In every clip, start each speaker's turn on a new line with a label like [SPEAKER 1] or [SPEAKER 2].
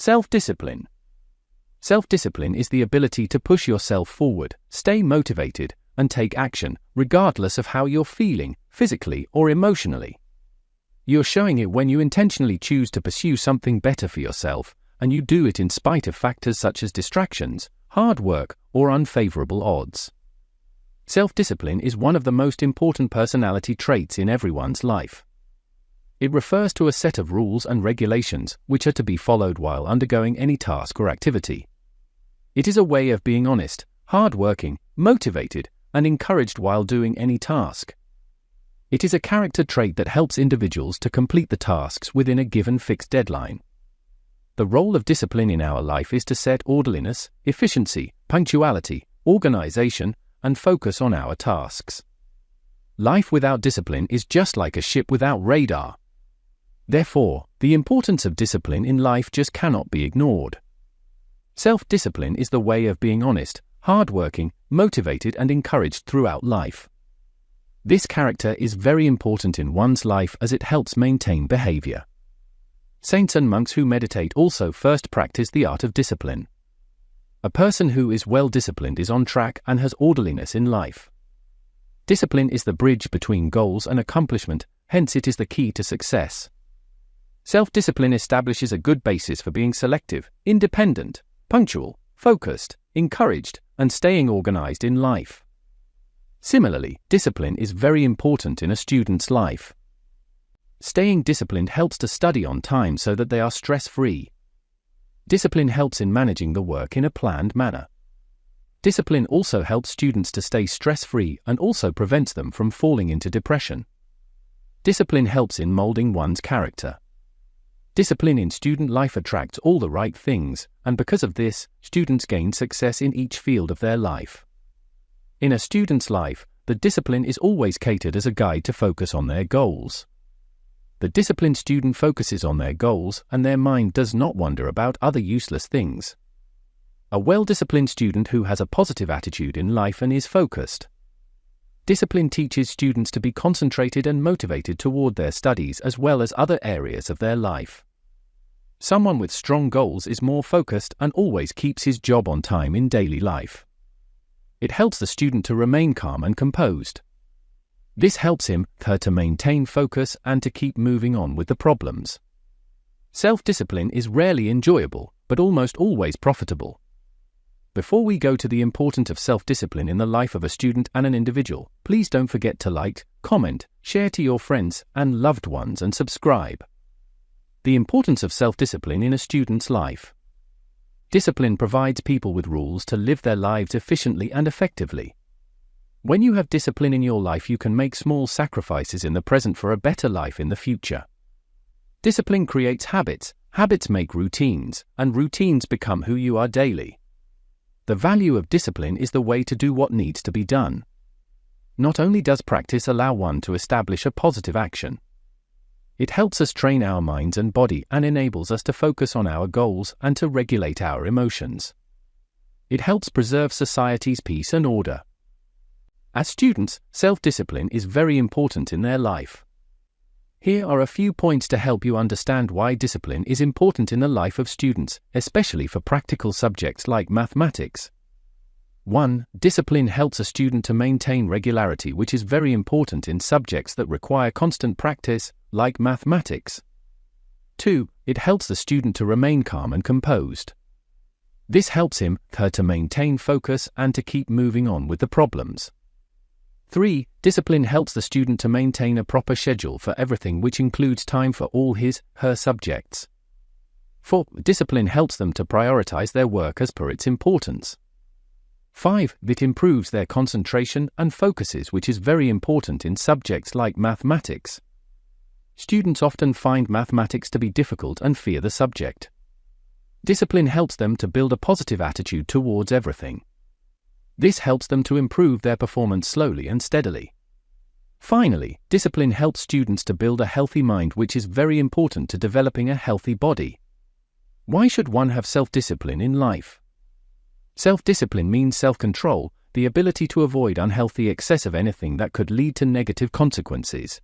[SPEAKER 1] Self-discipline. Self-discipline is the ability to push yourself forward, stay motivated, and take action, regardless of how you're feeling, physically or emotionally. You're showing it when you intentionally choose to pursue something better for yourself, and you do it in spite of factors such as distractions, hard work, or unfavorable odds. Self-discipline is one of the most important personality traits in everyone's life. It refers to a set of rules and regulations which are to be followed while undergoing any task or activity. It is a way of being honest, hard-working, motivated, and encouraged while doing any task. It is a character trait that helps individuals to complete the tasks within a given fixed deadline. The role of discipline in our life is to set orderliness, efficiency, punctuality, organization, and focus on our tasks. Life without discipline is just like a ship without radar. Therefore, the importance of discipline in life just cannot be ignored. Self-discipline is the way of being honest, hard-working, motivated, and encouraged throughout life. This character is very important in one's life as it helps maintain behaviour. Saints and monks who meditate also first practice the art of discipline. A person who is well disciplined is on track and has orderliness in life. Discipline is the bridge between goals and accomplishment, hence it is the key to success. Self-discipline establishes a good basis for being selective, independent, punctual, focused, encouraged, and staying organized in life. Similarly, discipline is very important in a student's life. Staying disciplined helps to study on time so that they are stress-free. Discipline helps in managing the work in a planned manner. Discipline also helps students to stay stress-free and also prevents them from falling into depression. Discipline helps in molding one's character. Discipline in student life attracts all the right things, and because of this, students gain success in each field of their life. In a student's life, the discipline is always catered as a guide to focus on their goals. The disciplined student focuses on their goals and their mind does not wander about other useless things. A well-disciplined student who has a positive attitude in life and is focused. Discipline teaches students to be concentrated and motivated toward their studies as well as other areas of their life. Someone with strong goals is more focused and always keeps his job on time in daily life. It helps the student to remain calm and composed. This helps her to maintain focus and to keep moving on with the problems. Self-discipline is rarely enjoyable, but almost always profitable. Before we go to the importance of self-discipline in the life of a student and an individual, please don't forget to like, comment, share to your friends and loved ones and subscribe. The importance of self-discipline in a student's life. Discipline provides people with rules to live their lives efficiently and effectively. When you have discipline in your life, you can make small sacrifices in the present for a better life in the future. Discipline creates habits, habits make routines, and routines become who you are daily. The value of discipline is the way to do what needs to be done. Not only does practice allow one to establish a positive action, it helps us train our minds and body and enables us to focus on our goals and to regulate our emotions. It helps preserve society's peace and order. As students, self-discipline is very important in their life. Here are a few points to help you understand why discipline is important in the life of students, especially for practical subjects like mathematics. 1. Discipline helps a student to maintain regularity, which is very important in subjects that require constant practice, like mathematics. 2. It helps the student to remain calm and composed. This helps her to maintain focus and to keep moving on with the problems. 3. Discipline helps the student to maintain a proper schedule for everything, which includes time for all her subjects. 4. Discipline helps them to prioritize their work as per its importance. 5. It improves their concentration and focuses, which is very important in subjects like mathematics. Students often find mathematics to be difficult and fear the subject. Discipline helps them to build a positive attitude towards everything. This helps them to improve their performance slowly and steadily. Finally, discipline helps students to build a healthy mind, which is very important to developing a healthy body. Why should one have self-discipline in life? Self-discipline means self-control, the ability to avoid unhealthy excess of anything that could lead to negative consequences.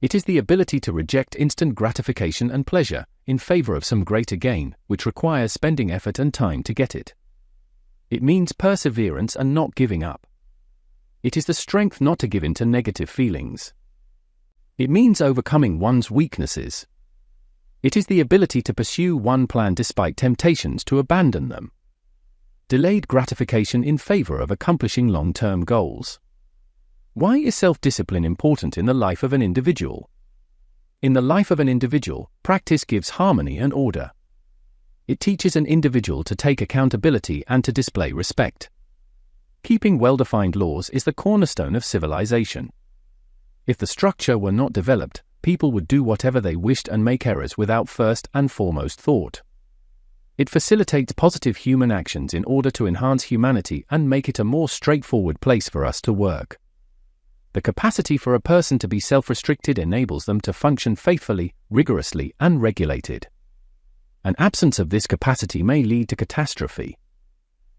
[SPEAKER 1] It is the ability to reject instant gratification and pleasure in favor of some greater gain, which requires spending effort and time to get it. It means perseverance and not giving up. It is the strength not to give in to negative feelings. It means overcoming one's weaknesses. It is the ability to pursue one plan despite temptations to abandon them. Delayed gratification in favor of accomplishing long-term goals. Why is self-discipline important in the life of an individual? In the life of an individual, practice gives harmony and order. It teaches an individual to take accountability and to display respect. Keeping well-defined laws is the cornerstone of civilization. If the structure were not developed, people would do whatever they wished and make errors without first and foremost thought. It facilitates positive human actions in order to enhance humanity and make it a more straightforward place for us to work. The capacity for a person to be self-restricted enables them to function faithfully, rigorously, and regulated. An absence of this capacity may lead to catastrophe.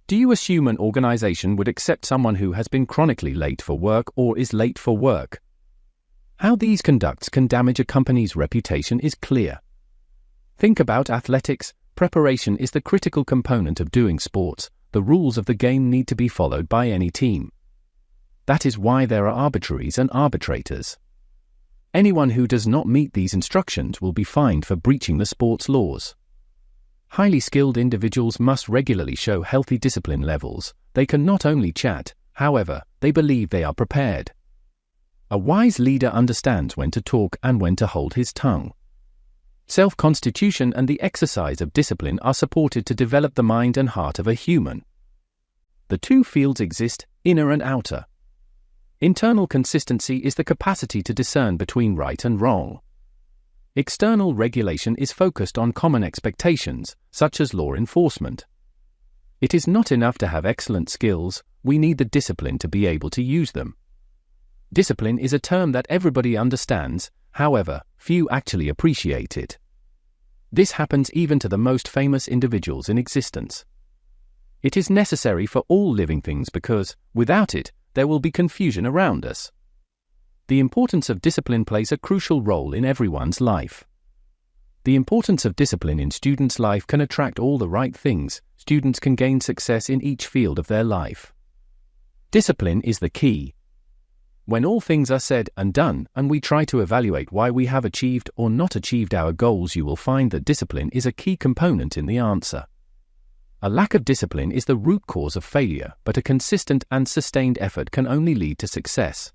[SPEAKER 1] Do you assume an organization would accept someone who has been chronically late for work or is late for work? How these conducts can damage a company's reputation is clear. Think about athletics. Preparation is the critical component of doing sports. The rules of the game need to be followed by any team. That is why there are arbitraries and arbitrators. Anyone who does not meet these instructions will be fined for breaching the sport's laws. Highly skilled individuals must regularly show healthy discipline levels. They can not only chat, however, they believe they are prepared. A wise leader understands when to talk and when to hold his tongue. Self-constitution and the exercise of discipline are supported to develop the mind and heart of a human. The two fields exist, inner and outer. Internal consistency is the capacity to discern between right and wrong. External regulation is focused on common expectations, such as law enforcement. It is not enough to have excellent skills, we need the discipline to be able to use them. Discipline is a term that everybody understands, however, few actually appreciate it. This happens even to the most famous individuals in existence. It is necessary for all living things because, without it, there will be confusion around us. The importance of discipline plays a crucial role in everyone's life. The importance of discipline in students' life can attract all the right things. Students can gain success in each field of their life. Discipline is the key. When all things are said and done, and we try to evaluate why we have achieved or not achieved our goals, you will find that discipline is a key component in the answer. A lack of discipline is the root cause of failure, but a consistent and sustained effort can only lead to success.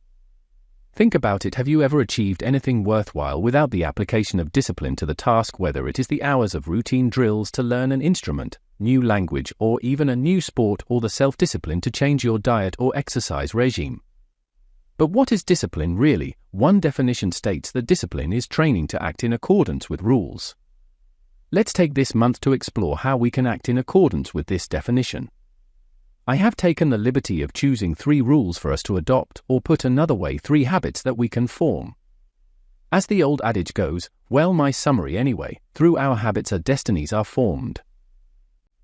[SPEAKER 1] Think about it. Have you ever achieved anything worthwhile without the application of discipline to the task, whether it is the hours of routine drills to learn an instrument, new language, or even a new sport, or the self-discipline to change your diet or exercise regime? But what is discipline really? One definition states that discipline is training to act in accordance with rules. Let's take this month to explore how we can act in accordance with this definition. I have taken the liberty of choosing 3 rules for us to adopt, or put another way, 3 habits that we can form. As the old adage goes, well, my summary anyway, through our habits our destinies are formed.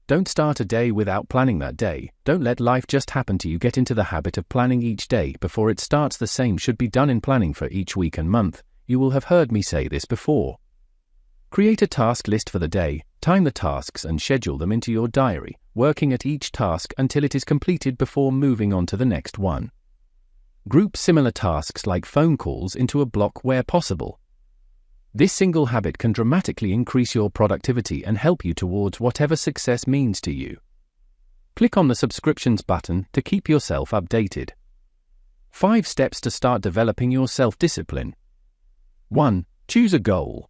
[SPEAKER 1] Don't start a day without planning that day. Don't let life just happen to you. Get into the habit of planning each day before it starts. The same should be done in planning for each week and month. You will have heard me say this before. Create a task list for the day, time the tasks and schedule them into your diary, working at each task until it is completed before moving on to the next one. Group similar tasks like phone calls into a block where possible. This single habit can dramatically increase your productivity and help you towards whatever success means to you. Click on the subscriptions button to keep yourself updated. 5 steps to start developing your self-discipline. 1. Choose a goal.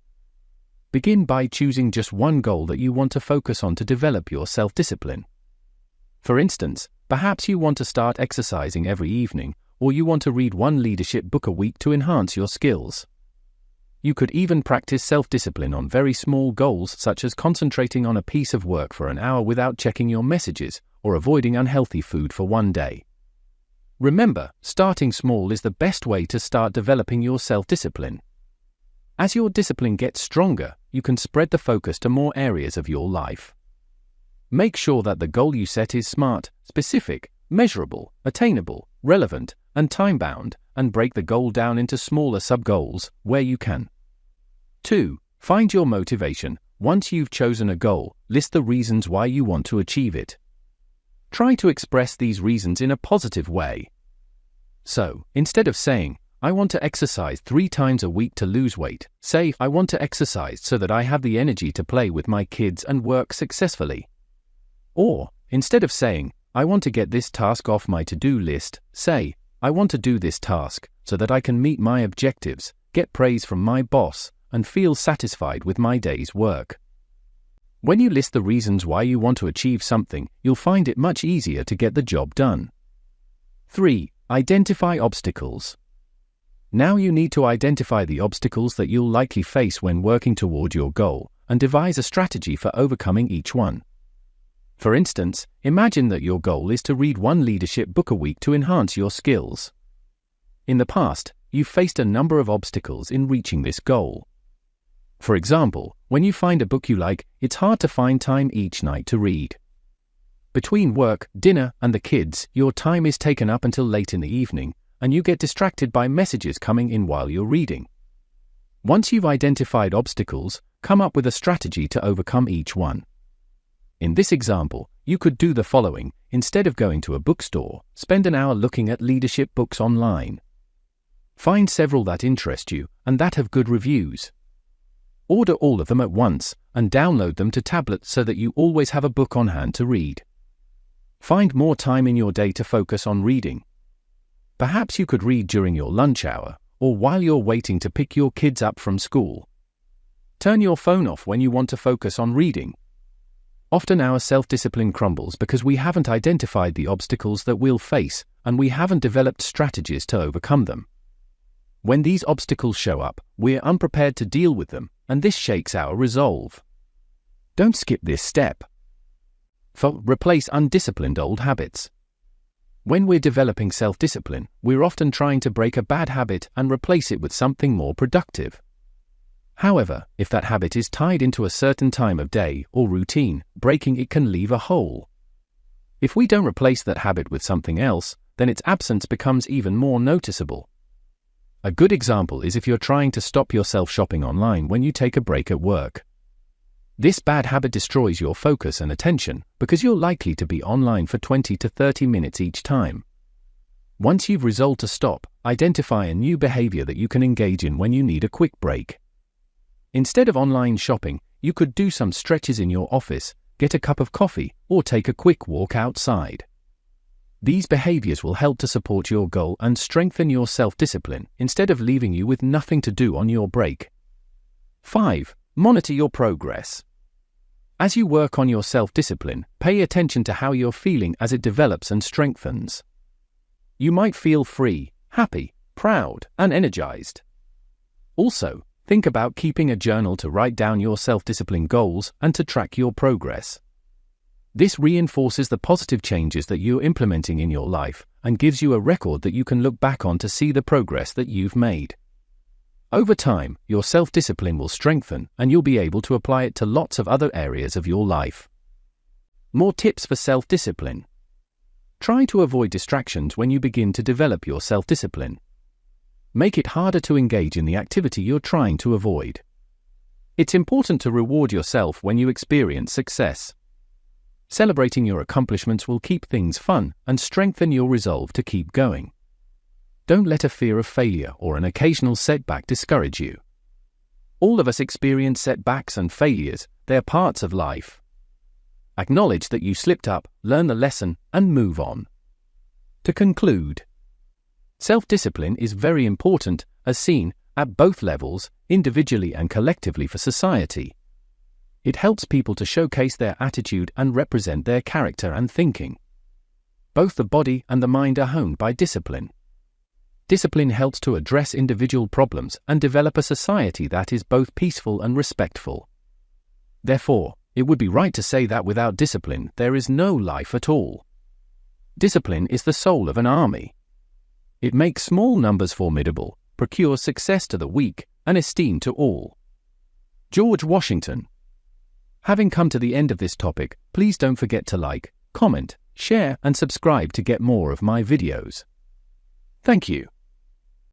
[SPEAKER 1] Begin by choosing just one goal that you want to focus on to develop your self-discipline. For instance, perhaps you want to start exercising every evening, or you want to read 1 leadership book a week to enhance your skills. You could even practice self-discipline on very small goals, such as concentrating on a piece of work for an hour without checking your messages, or avoiding unhealthy food for 1 day. Remember, starting small is the best way to start developing your self-discipline. As your discipline gets stronger, you can spread the focus to more areas of your life. Make sure that the goal you set is smart, specific, measurable, attainable, relevant, and time-bound, and break the goal down into smaller sub-goals where you can. 2. Find your motivation. Once you've chosen a goal, list the reasons why you want to achieve it. Try to express these reasons in a positive way. So, instead of saying, "I want to exercise 3 times a week to lose weight," say, "I want to exercise so that I have the energy to play with my kids and work successfully." Or, instead of saying, "I want to get this task off my to-do list," say, "I want to do this task so that I can meet my objectives, get praise from my boss, and feel satisfied with my day's work." When you list the reasons why you want to achieve something, you'll find it much easier to get the job done. 3. Identify obstacles. Now you need to identify the obstacles that you'll likely face when working toward your goal, and devise a strategy for overcoming each one. For instance, imagine that your goal is to read 1 leadership book a week to enhance your skills. In the past, you've faced a number of obstacles in reaching this goal. For example, when you find a book you like, it's hard to find time each night to read. Between work, dinner, and the kids, your time is taken up until late in the evening, and you get distracted by messages coming in while you're reading. Once you've identified obstacles, come up with a strategy to overcome each one. In this example, you could do the following. Instead of going to a bookstore, spend an hour looking at leadership books online. Find several that interest you and that have good reviews. Order all of them at once and download them to tablets so that you always have a book on hand to read. Find more time in your day to focus on reading. Perhaps you could read during your lunch hour or while you're waiting to pick your kids up from school. Turn your phone off when you want to focus on reading. Often our self-discipline crumbles because we haven't identified the obstacles that we'll face and we haven't developed strategies to overcome them. When these obstacles show up, we're unprepared to deal with them, and this shakes our resolve. Don't skip this step. Replace undisciplined old habits. When we're developing self-discipline, we're often trying to break a bad habit and replace it with something more productive. However, if that habit is tied into a certain time of day or routine, breaking it can leave a hole. If we don't replace that habit with something else, then its absence becomes even more noticeable. A good example is if you're trying to stop yourself shopping online when you take a break at work. This bad habit destroys your focus and attention because you're likely to be online for 20 to 30 minutes each time. Once you've resolved to stop, identify a new behavior that you can engage in when you need a quick break. Instead of online shopping, you could do some stretches in your office, get a cup of coffee, or take a quick walk outside. These behaviors will help to support your goal and strengthen your self-discipline instead of leaving you with nothing to do on your break. 5. Monitor your progress. As you work on your self-discipline, pay attention to how you're feeling as it develops and strengthens. You might feel free, happy, proud, and energized. Also, think about keeping a journal to write down your self-discipline goals and to track your progress. This reinforces the positive changes that you're implementing in your life and gives you a record that you can look back on to see the progress that you've made. Over time, your self-discipline will strengthen and you'll be able to apply it to lots of other areas of your life. More tips for self-discipline. Try to avoid distractions when you begin to develop your self-discipline. Make it harder to engage in the activity you're trying to avoid. It's important to reward yourself when you experience success. Celebrating your accomplishments will keep things fun and strengthen your resolve to keep going. Don't let a fear of failure or an occasional setback discourage you. All of us experience setbacks and failures, they're parts of life. Acknowledge that you slipped up, learn the lesson, and move on. To conclude, self-discipline is very important, as seen, at both levels, individually and collectively for society. It helps people to showcase their attitude and represent their character and thinking. Both the body and the mind are honed by discipline. Discipline helps to address individual problems and develop a society that is both peaceful and respectful. Therefore, it would be right to say that without discipline, there is no life at all. Discipline is the soul of an army. It makes small numbers formidable, procures success to the weak, and esteem to all. George Washington. Having come to the end of this topic, please don't forget to like, comment, share, and subscribe to get more of my videos. Thank you.